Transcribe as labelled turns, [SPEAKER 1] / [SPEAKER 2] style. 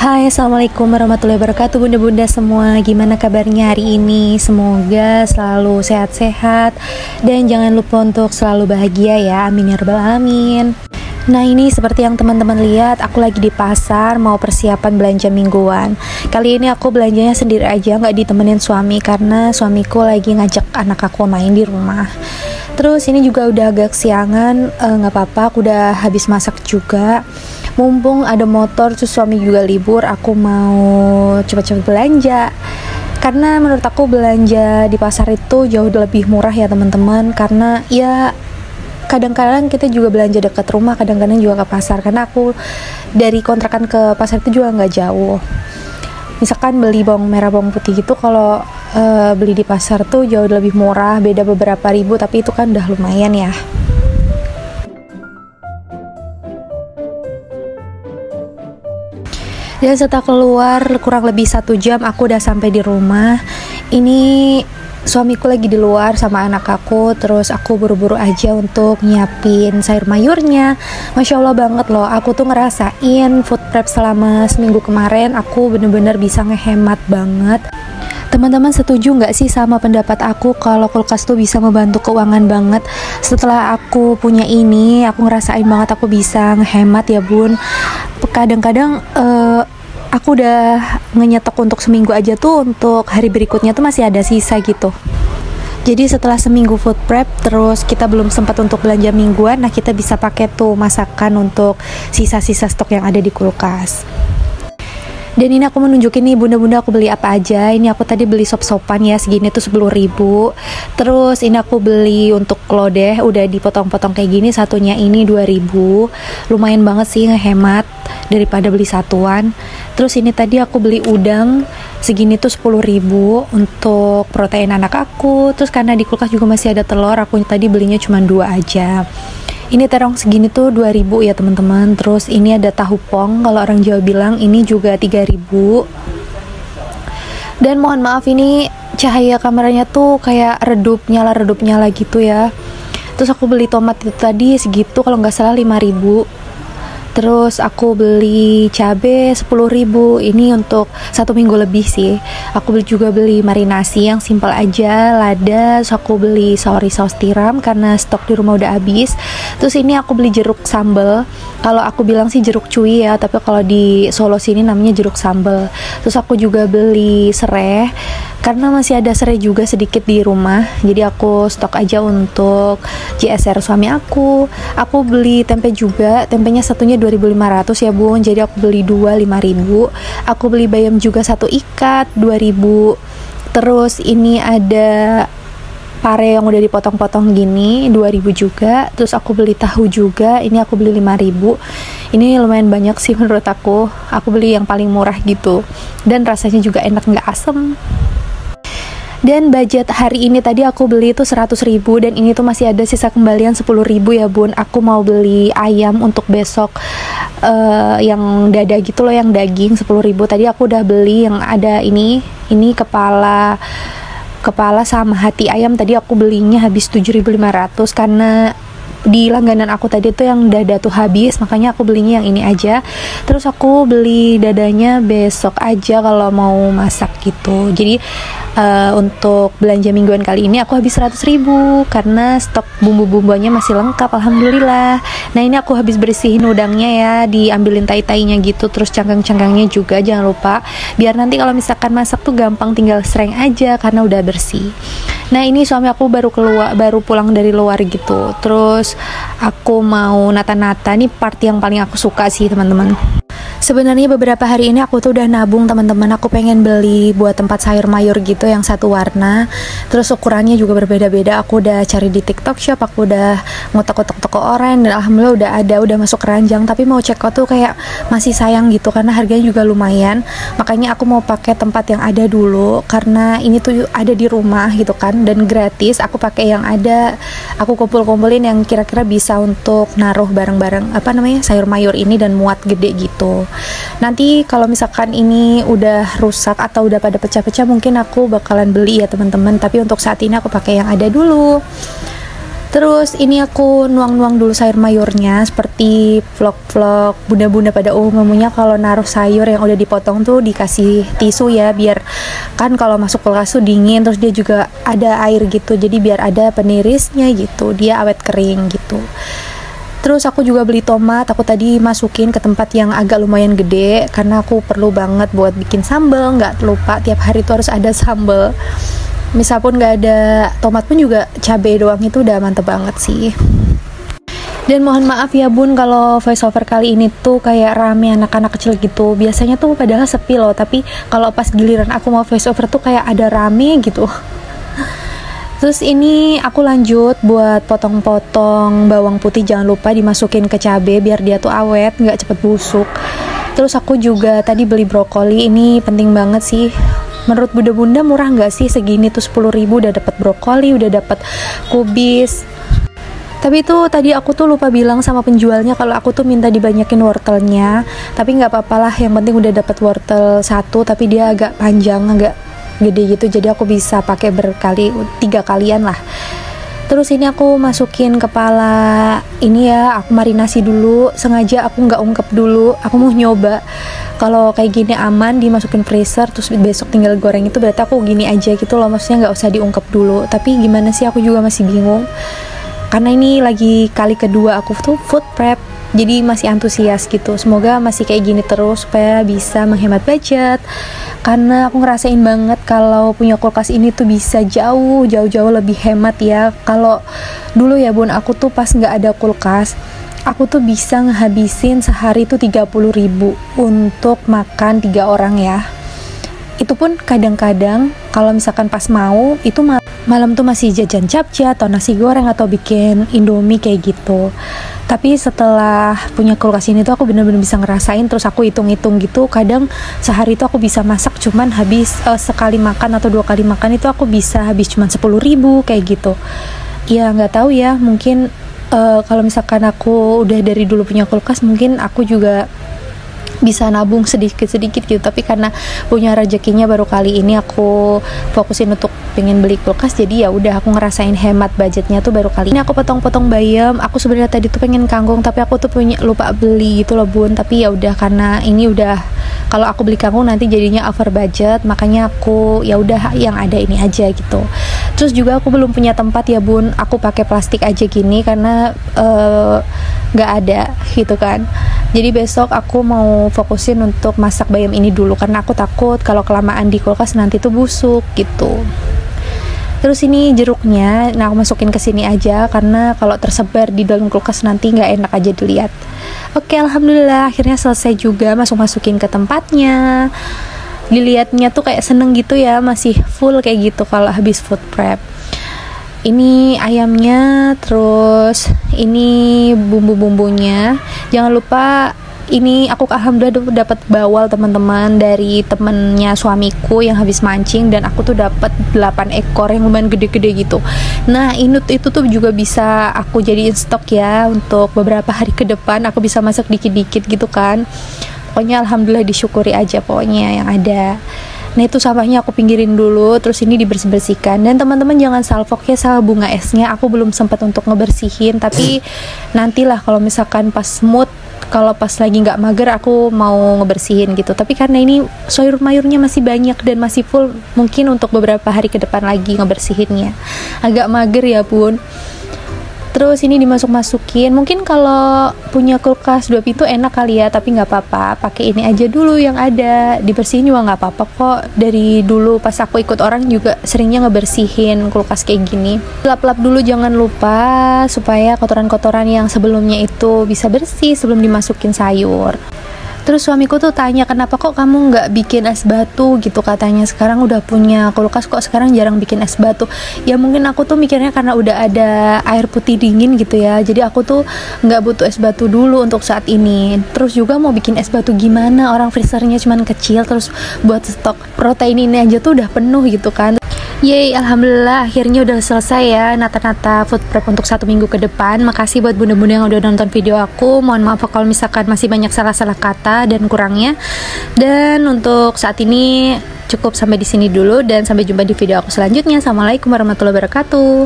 [SPEAKER 1] Hai, assalamualaikum warahmatullahi wabarakatuh, bunda-bunda semua. Gimana kabarnya hari ini? Semoga selalu sehat-sehat dan jangan lupa untuk selalu bahagia ya, amin ya rabbal alamin. Nah, ini seperti yang teman-teman lihat, aku lagi di pasar mau persiapan belanja mingguan. Kali ini aku belanjanya sendiri aja, nggak ditemenin suami karena suamiku lagi ngajak anak aku main di rumah. Terus ini juga udah agak siangan, nggak apa-apa, aku udah habis masak juga. Mumpung ada motor, terus suami juga libur, aku mau cepat-cepat belanja. Karena menurut aku belanja di pasar itu jauh lebih murah ya teman-teman. Karena ya kadang-kadang kita juga belanja dekat rumah, kadang-kadang juga ke pasar. Karena aku dari kontrakan ke pasar itu juga nggak jauh. Misalkan beli bawang merah, bawang putih gitu, kalau beli di pasar tuh jauh lebih murah, beda beberapa ribu, tapi itu kan udah lumayan ya. Dan setelah keluar kurang lebih 1 jam aku udah sampai di rumah. Ini suamiku lagi di luar sama anak aku, terus aku buru-buru aja untuk nyiapin sayur mayurnya. Masya Allah banget loh, aku tuh ngerasain food prep selama seminggu kemarin, aku bener-bener bisa ngehemat banget. Teman-teman setuju nggak sih sama pendapat aku kalau kulkas tuh bisa membantu keuangan banget? Setelah aku punya ini, aku ngerasain banget aku bisa ngehemat ya bun. Kadang-kadang aku udah ngenyetok untuk seminggu aja tuh, untuk hari berikutnya tuh masih ada sisa gitu. Jadi setelah seminggu food prep, terus kita belum sempat untuk belanja mingguan, nah kita bisa pakai tuh masakan untuk sisa-sisa stok yang ada di kulkas. Dan ini aku menunjukin nih bunda-bunda aku beli apa aja. Ini aku tadi beli sop-sopan ya, segini tuh 10.000. Terus ini aku beli untuk lodeh, udah dipotong-potong kayak gini, satunya ini 2.000. Lumayan banget sih ngehemat daripada beli satuan. Terus ini tadi aku beli udang, segini tuh 10.000 untuk protein anak aku. Terus karena di kulkas juga masih ada telur, aku tadi belinya cuma 2 aja. Ini terong segini tuh 2.000 ya teman-teman. Terus ini ada tahu pong, kalau orang Jawa bilang, ini juga 3.000. Dan mohon maaf ini cahaya kameranya tuh kayak redup nyala gitu ya. Terus aku beli tomat itu tadi segitu, kalau nggak salah 5.000. Terus aku beli cabe 10.000. Ini untuk 1 minggu lebih sih. Aku juga beli marinasi yang simpel aja, lada. Terus aku beli saus tiram karena stok di rumah udah habis. Terus ini aku beli jeruk sambal. Kalau aku bilang sih jeruk cuy ya, tapi kalau di Solo sini namanya jeruk sambal. Terus aku juga beli serai karena masih ada serai juga sedikit di rumah. Jadi aku stok aja untuk JSR suami aku. Aku beli tempe juga. Tempenya satunya 2.500 ya bun, jadi aku beli 2 5.000. Aku beli bayam juga 1 ikat 2.000. Terus ini ada pare yang udah dipotong-potong gini 2.000 juga. Terus aku beli tahu juga, ini aku beli 5.000. Ini lumayan banyak sih menurut aku. Aku beli yang paling murah gitu, dan rasanya juga enak, nggak asem. Dan budget hari ini tadi aku beli itu 100.000, dan ini tuh masih ada sisa kembalian 10.000 ya bun. Aku mau beli ayam untuk besok, yang dada gitu loh, yang daging 10.000. Tadi aku udah beli yang ada ini kepala sama hati ayam. Tadi aku belinya habis 7.500 karena di langganan aku tadi tuh yang dada tuh habis, makanya aku belinya yang ini aja. Terus aku beli dadanya besok aja kalau mau masak gitu. Jadi untuk belanja mingguan kali ini aku habis 100.000 karena stok bumbu-bumbunya masih lengkap, alhamdulillah. Nah ini aku habis bersihin udangnya ya, diambilin tai-tainya gitu, terus cangkang-cangkangnya juga jangan lupa, biar nanti kalau misalkan masak tuh gampang, tinggal sereng aja karena udah bersih. Nah ini suami aku baru pulang dari luar gitu. Terus aku mau nata-nata, nih part yang paling aku suka sih teman-teman. Sebenarnya beberapa hari ini aku tuh udah nabung teman-teman. Aku pengen beli buat tempat sayur mayur gitu yang satu warna. Terus ukurannya juga berbeda-beda. Aku udah cari di TikTok Shop, aku udah ngotak-ngotak toko online, dan alhamdulillah udah masuk keranjang. Tapi mau check out tuh kayak masih sayang gitu karena harganya juga lumayan. Makanya aku mau pakai tempat yang ada dulu karena ini tuh ada di rumah gitu kan, dan gratis. Aku pakai yang ada, aku kumpul-kumpulin yang kira-kira bisa untuk naruh barang-barang sayur mayur ini dan muat gede gitu. Nanti kalau misalkan ini udah rusak atau udah pada pecah-pecah, mungkin aku bakalan beli ya teman-teman. Tapi untuk saat ini aku pakai yang ada dulu. Terus ini aku nuang-nuang dulu sayur mayurnya, seperti vlog-vlog bunda-bunda pada umumnya kalau naruh sayur yang udah dipotong tuh dikasih tisu ya, biar kan kalau masuk kulkas tuh dingin, terus dia juga ada air gitu, jadi biar ada penirisnya gitu, dia awet kering gitu. Terus aku juga beli tomat, aku tadi masukin ke tempat yang agak lumayan gede karena aku perlu banget buat bikin sambal, nggak lupa tiap hari tuh harus ada sambal. Misal pun nggak ada tomat pun juga cabai doang itu udah mantep banget sih. Dan mohon maaf ya bun kalau voice over kali ini tuh kayak rame anak-anak kecil gitu. Biasanya tuh padahal sepi loh, tapi kalau pas giliran aku mau voice over tuh kayak ada rame gitu. Terus ini aku lanjut buat potong-potong bawang putih, jangan lupa dimasukin ke cabai biar dia tuh awet, nggak cepet busuk. Terus aku juga tadi beli brokoli, ini penting banget sih. Menurut bunda-bunda murah nggak sih segini tuh 10.000 udah dapat brokoli, udah dapat kubis. Tapi itu tadi aku tuh lupa bilang sama penjualnya kalau aku tuh minta dibanyakin wortelnya. Tapi nggak apa-apa lah, yang penting udah dapat wortel satu, tapi dia agak panjang, agak gede gitu, jadi aku bisa pakai 3 kalian lah. Terus ini aku masukin kepala ini ya, aku marinasi dulu, sengaja aku nggak ungkep dulu, aku mau nyoba kalau kayak gini aman dimasukin freezer terus besok tinggal goreng, itu berarti aku gini aja gitu loh, maksudnya nggak usah diungkep dulu. Tapi gimana sih, aku juga masih bingung karena ini lagi kali kedua aku tuh food prep, jadi masih antusias gitu. Semoga masih kayak gini terus supaya bisa menghemat budget, karena aku ngerasain banget kalau punya kulkas ini tuh bisa jauh lebih hemat ya. Kalau dulu ya bun, aku tuh pas nggak ada kulkas, aku tuh bisa ngehabisin sehari tuh 30.000 untuk makan 3 orang ya. Itu pun kadang-kadang kalau misalkan pas mau itu malam tuh masih jajan capcay atau nasi goreng atau bikin indomie kayak gitu. Tapi setelah punya kulkas ini tuh aku bener-bener bisa ngerasain, terus aku hitung-hitung gitu, kadang sehari tuh aku bisa masak cuman habis sekali makan atau 2 kali makan itu aku bisa habis cuman 10.000 kayak gitu. Ya nggak tahu ya, mungkin kalau misalkan aku udah dari dulu punya kulkas mungkin aku juga bisa nabung sedikit-sedikit gitu. Tapi karena punya rezekinya baru kali ini aku fokusin untuk pengen beli kulkas, jadi ya udah aku ngerasain hemat budgetnya tuh baru kali ini. Aku potong-potong bayam, aku sebenarnya tadi tuh pengen kangkung tapi aku tuh lupa beli gitu loh bun. Tapi ya udah, karena ini udah, kalau aku beli kangkung nanti jadinya over budget, makanya aku ya udah yang ada ini aja gitu. Terus juga aku belum punya tempat ya bun, aku pakai plastik aja gini karena nggak ada gitu kan. Jadi besok aku mau fokusin untuk masak bayam ini dulu karena aku takut kalau kelamaan di kulkas nanti tuh busuk gitu. Terus ini jeruknya, nah aku masukin ke sini aja karena kalau tersebar di dalam kulkas nanti nggak enak aja dilihat. Oke, alhamdulillah akhirnya selesai juga, masukin ke tempatnya. Dilihatnya tuh kayak seneng gitu ya, masih full kayak gitu kalau habis food prep. Ini ayamnya, terus ini bumbu-bumbunya. Jangan lupa ini aku alhamdulillah dapat bawal teman-teman dari temennya suamiku yang habis mancing, dan aku tuh dapat 8 ekor yang lumayan gede-gede gitu. Nah itu tuh juga bisa aku jadiin stok ya untuk beberapa hari ke depan, aku bisa masak dikit-dikit gitu kan. Pokoknya alhamdulillah disyukuri aja pokoknya yang ada. Nah itu sampahnya aku pinggirin dulu, terus ini dibersih-bersihkan. Dan teman-teman jangan salfok ya sama bunga esnya, aku belum sempat untuk ngebersihin, tapi nantilah kalau misalkan pas mood, kalau pas lagi nggak mager aku mau ngebersihin gitu. Tapi karena ini sayur mayurnya masih banyak dan masih full, mungkin untuk beberapa hari ke depan lagi ngebersihinnya. Agak mager ya bun. Terus ini dimasuk-masukin. Mungkin kalau punya kulkas 2 pintu enak kali ya, tapi nggak apa-apa, pakai ini aja dulu yang ada. Dibersihin juga nggak apa-apa kok. Dari dulu pas aku ikut orang juga seringnya ngebersihin kulkas kayak gini. Lap-lap dulu jangan lupa supaya kotoran-kotoran yang sebelumnya itu bisa bersih sebelum dimasukin sayur. Terus suamiku tuh tanya, kenapa kok kamu nggak bikin es batu gitu, katanya sekarang udah punya kulkas kok sekarang jarang bikin es batu. Ya mungkin aku tuh mikirnya karena udah ada air putih dingin gitu ya, jadi aku tuh nggak butuh es batu dulu untuk saat ini. Terus juga mau bikin es batu gimana, orang freezernya cuman kecil, terus buat stok protein ini aja tuh udah penuh gitu kan. Yeay, alhamdulillah akhirnya udah selesai ya nata-nata food prep untuk 1 minggu ke depan. Makasih buat bunda-bunda yang udah nonton video aku. Mohon maaf kalau misalkan masih banyak salah-salah kata dan kurangnya. Dan untuk saat ini cukup sampai di sini dulu, dan sampai jumpa di video aku selanjutnya. Assalamualaikum warahmatullahi wabarakatuh.